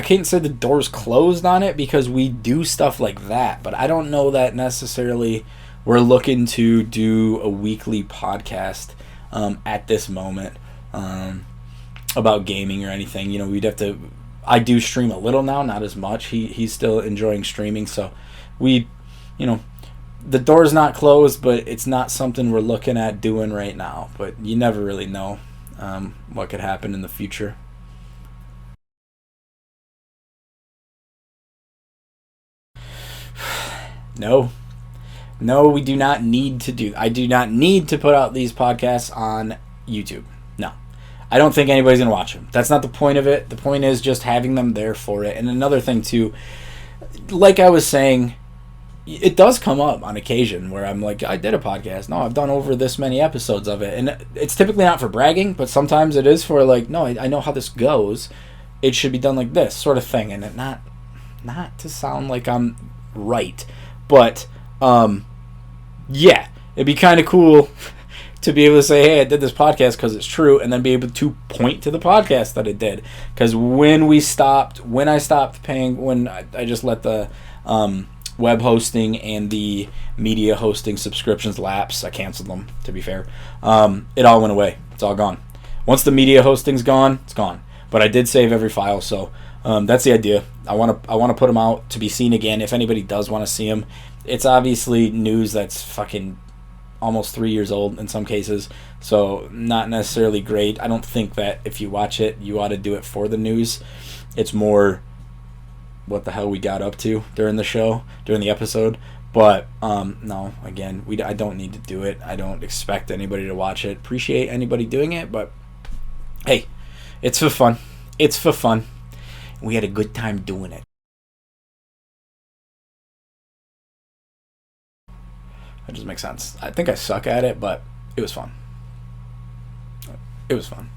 can't say the door's closed on it, because we do stuff like that, but I don't know that necessarily we're looking to do a weekly podcast at this moment about gaming or anything. We'd have to. I do stream a little now, not as much. He's still enjoying streaming, so the door's not closed, but it's not something we're looking at doing right now. But you never really know what could happen in the future. No. No, we do not need to do. I do not need to put out these podcasts on YouTube. No. I don't think anybody's going to watch them. That's not the point of it. The point is just having them there for it. And another thing, too, like I was saying, it does come up on occasion where I'm like, I did a podcast. No, I've done over this many episodes of it. And it's typically not for bragging, but sometimes it is for like, no, I know how this goes. It should be done like this sort of thing. And it not to sound like I'm right, but yeah, it'd be kind of cool to be able to say, hey, I did this podcast because it's true, and then be able to point to the podcast that it did. Because when I stopped paying, when I just let the web hosting and the media hosting subscriptions lapse, I canceled them, to be fair. It all went away. It's all gone. Once the media hosting's gone, it's gone. But I did save every file, so that's the idea. I want to put them out to be seen again. If anybody does want to see them, it's obviously news that's fucking almost 3 years old in some cases, so not necessarily great. I don't think that if you watch it, you ought to do it for the news. It's more what the hell we got up to during the episode. But no, again, I don't need to do it. I don't expect anybody to watch it. Appreciate anybody doing it, but hey, it's for fun. It's for fun. We had a good time doing it. That just makes sense. I think I suck at it, but it was fun. It was fun.